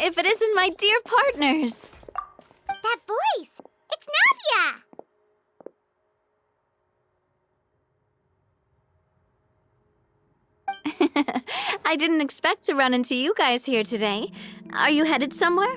if it isn't my dear partners? That voice! It's Navia! I didn't expect to run into you guys here today. Are you headed somewhere?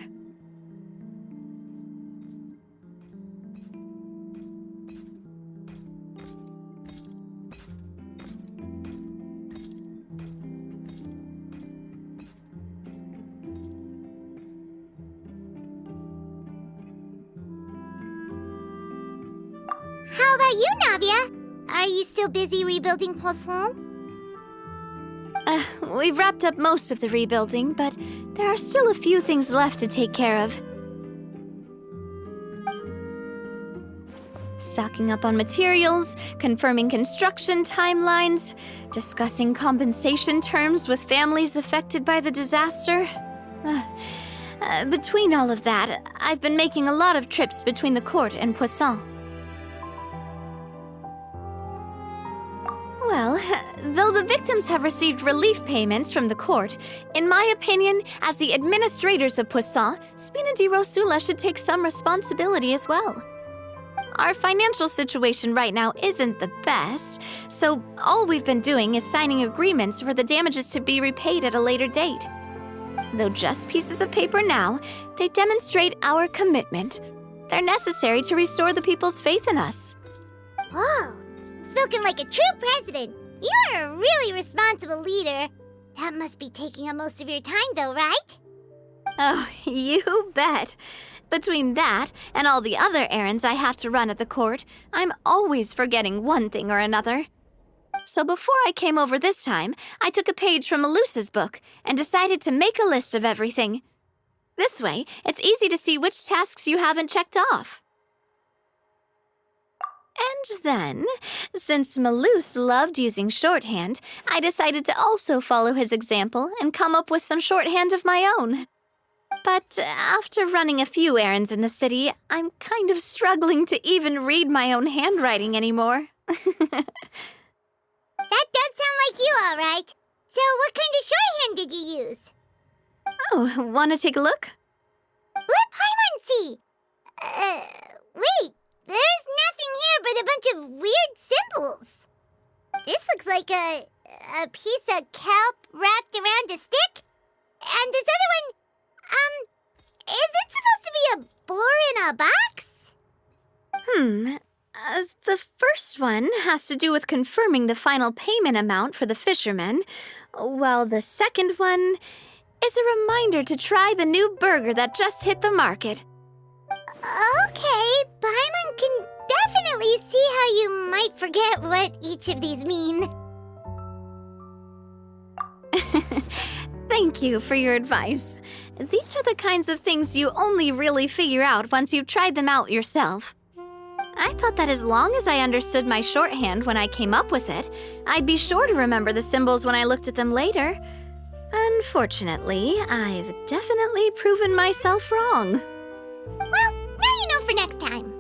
How about you, Navia? Are you still busy rebuilding Poisson? We've wrapped up most of the rebuilding, but there are still a few things left to take care of. Stocking up on materials, confirming construction timelines, discussing compensation terms with families affected by the disaster. Between all of that, I've been making a lot of trips between the court and Poisson. Well, though the victims have received relief payments from the court, in my opinion, as the administrators of Poisson, Spina di Rosula should take some responsibility as well. Our financial situation right now isn't the best, so all we've been doing is signing agreements for the damages to be repaid at a later date. Though just pieces of paper now, they demonstrate our commitment. They're necessary to restore the people's faith in us. Whoa! Spoken like a true president. You're a really responsible leader. That must be taking up most of your time, though, right? Oh, you bet. Between that and all the other errands I have to run at the court, I'm always forgetting one thing or another. So before I came over this time, I took a page from Melusa's book and decided to make a list of everything. This way, it's easy to see which tasks you haven't checked off. And then, since Melus loved using shorthand, I decided to also follow his example and come up with some shorthand of my own. But after running a few errands in the city, I'm kind of struggling to even read my own handwriting anymore. That does sound like you, all right. So what kind of shorthand did you use? Oh, want to take a look? Let Paimon see. Wait. There's nothing here but a bunch of weird symbols. This looks like a piece of kelp wrapped around a stick. And this other one, is it supposed to be a boar in a box? The first one has to do with confirming the final payment amount for the fishermen, while the second one is a reminder to try the new burger that just hit the market. Okay, Paimon can definitely see how you might forget what each of these mean. Thank you for your advice. These are the kinds of things you only really figure out once you've tried them out yourself. I thought that as long as I understood my shorthand when I came up with it, I'd be sure to remember the symbols when I looked at them later. Unfortunately, I've definitely proven myself wrong. Well, now you know for next time.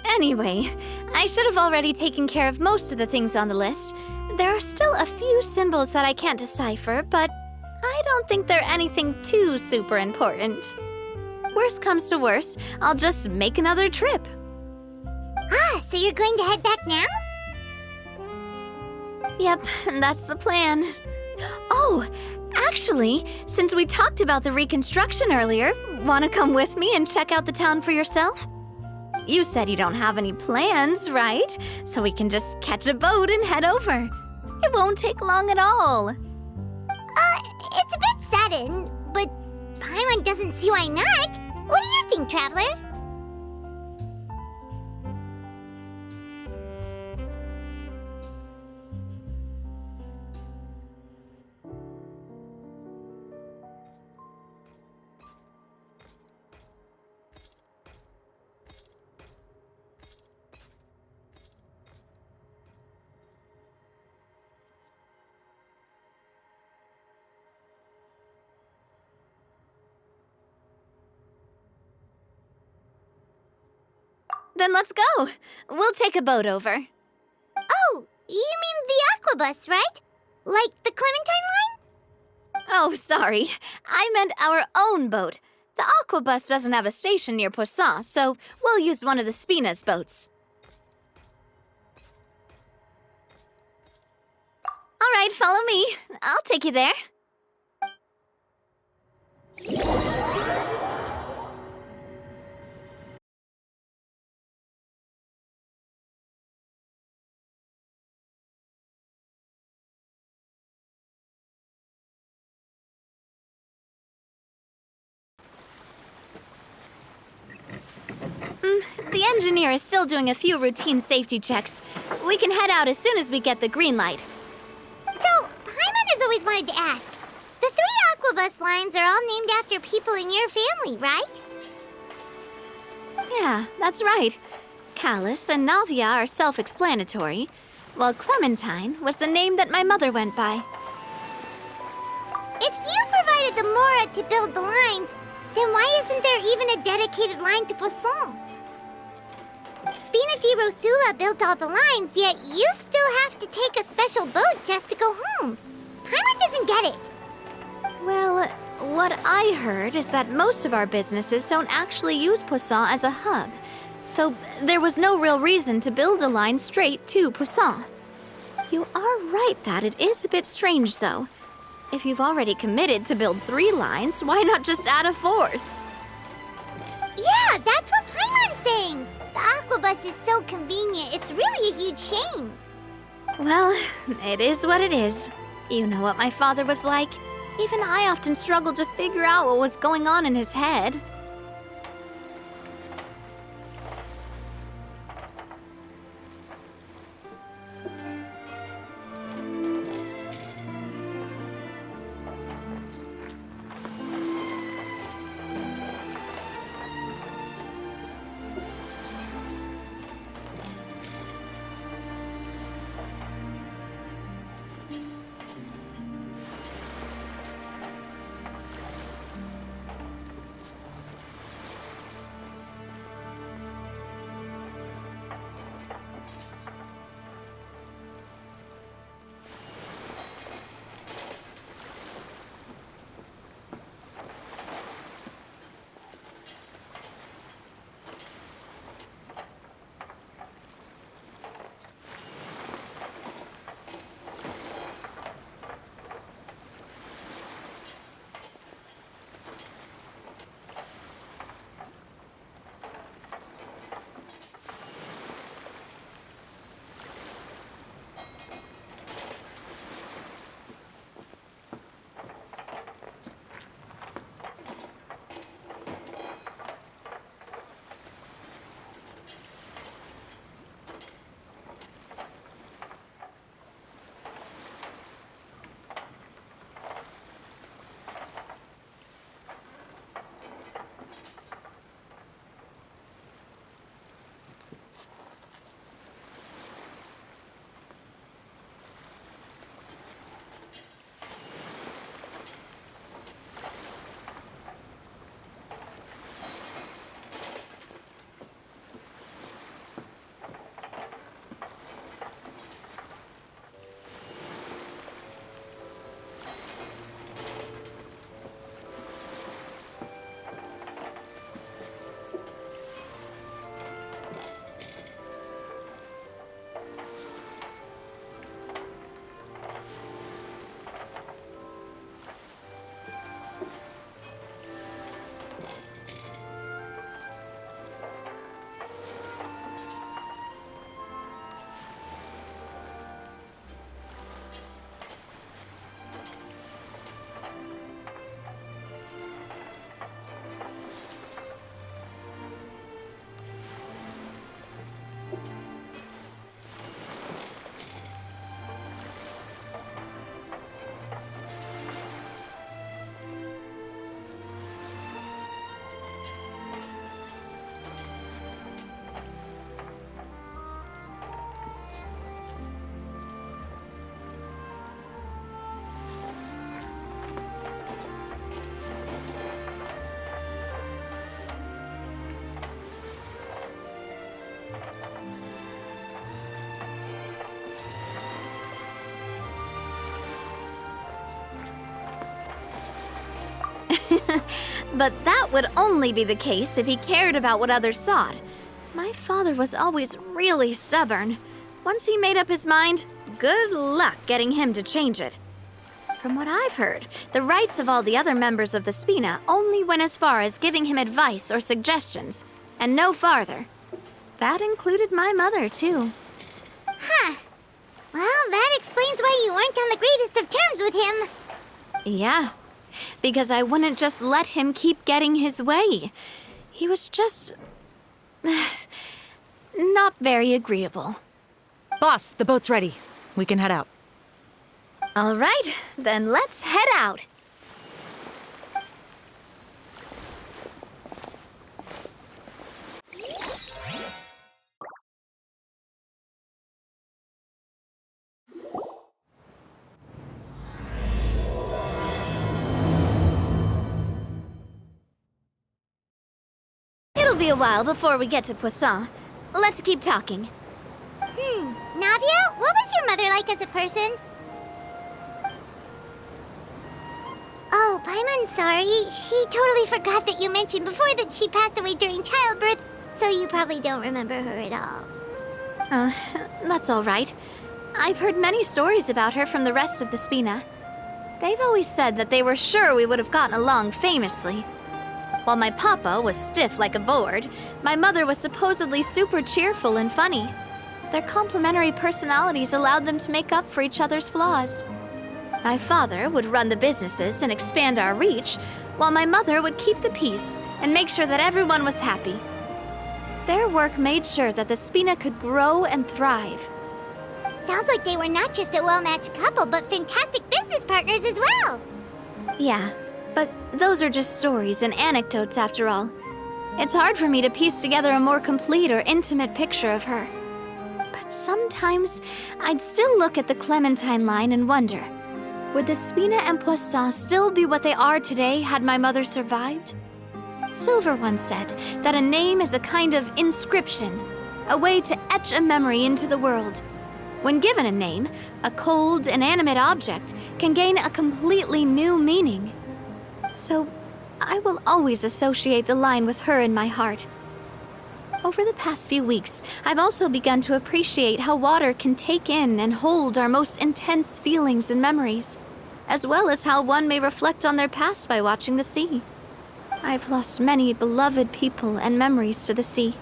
Anyway, I should have already taken care of most of the things on the list. There are still a few symbols that I can't decipher, but I don't think they're anything too super important. Worst comes to worst, I'll just make another trip. So you're going to head back now? Yep, that's the plan. Oh, actually, since we talked about the reconstruction earlier, want to come with me and check out the town for yourself? You said you don't have any plans, right? So we can just catch a boat and head over. It won't take long at all. It's a bit sudden, but Paimon doesn't see why not. What do you think, Traveler? Then let's go. We'll take a boat over. Oh, you mean the aquabus, right? Like the Clementine line? Oh, sorry. I meant our own boat. The Aquabus doesn't have a station near Poisson, so we'll use one of the Spina's boats. All right, follow me. I'll take you there. The engineer is still doing a few routine safety checks. We can head out as soon as we get the green light. So, Paimon has always wanted to ask. The 3 Aquabus lines are all named after people in your family, right? Yeah, that's right. Callus and Navia are self-explanatory, while Clementine was the name that my mother went by. If you provided the Mora to build the lines, then why isn't there even a dedicated line to Poisson? Spina di Rosula built all the lines, yet you still have to take a special boat just to go home. Paimon doesn't get it. Well, what I heard is that most of our businesses don't actually use Poisson as a hub, so there was no real reason to build a line straight to Poisson. You are right that it is a bit strange, though. If you've already committed to build 3 lines, why not just add a 4th? Yeah, that's what Paimon's saying. The Aquabus is so convenient, it's really a huge shame. Well, it is what it is. You know what my father was like. Even I often struggled to figure out what was going on in his head. But that would only be the case if he cared about what others thought. My father was always really stubborn. Once he made up his mind, good luck getting him to change it. From what I've heard, the rights of all the other members of the Spina only went as far as giving him advice or suggestions, and no farther. That included my mother, too. Huh. Well, that explains why you weren't on the greatest of terms with him. Yeah, because I wouldn't just let him keep getting his way. He was just... not very agreeable. Boss, the boat's ready. We can head out. All right, then let's head out. It'll be a while before we get to Poisson. Let's keep talking. Navia, what was your mother like as a person? Oh, Paimon's sorry. She totally forgot that you mentioned before that she passed away during childbirth, so you probably don't remember her at all. That's all right. I've heard many stories about her from the rest of the Spina. They've always said that they were sure we would have gotten along famously. While my papa was stiff like a board, my mother was supposedly super cheerful and funny. Their complementary personalities allowed them to make up for each other's flaws. My father would run the businesses and expand our reach, while my mother would keep the peace and make sure that everyone was happy. Their work made sure that the Spina could grow and thrive. Sounds like they were not just a well-matched couple, but fantastic business partners as well. Yeah, but those are just stories and anecdotes after all. It's hard for me to piece together a more complete or intimate picture of her. But sometimes I'd still look at the Clementine line and wonder, would the Spina and Poisson still be what they are today had my mother survived? Silver once said that a name is a kind of inscription, a way to etch a memory into the world. When given a name, a cold, inanimate object can gain a completely new meaning. So, I will always associate the line with her in my heart. Over the past few weeks, I've also begun to appreciate how water can take in and hold our most intense feelings and memories, as well as how one may reflect on their past by watching the sea. I've lost many beloved people and memories to the sea.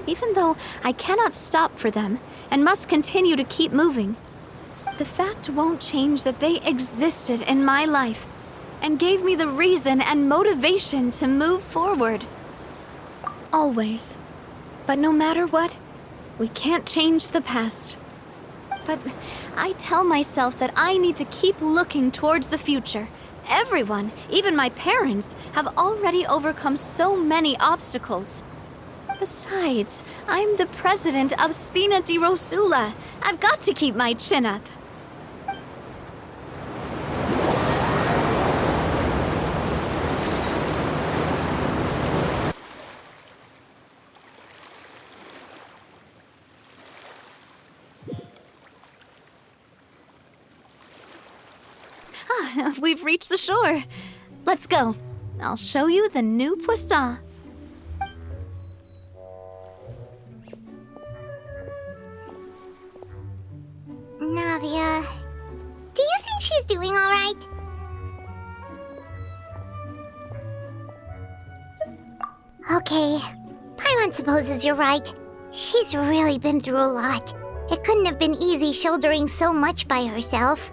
Even though I cannot stop for them and must continue to keep moving, the fact won't change that they existed in my life and gave me the reason and motivation to move forward. Always. But no matter what, we can't change the past. But I tell myself that I need to keep looking towards the future. Everyone, even my parents, have already overcome so many obstacles. Besides, I'm the president of Spina di Rosula. I've got to keep my chin up. We've reached the shore. Let's go. I'll show you the new Poisson. Navia, do you think she's doing all right? Okay, Paimon supposes you're right. She's really been through a lot. It couldn't have been easy shouldering so much by herself.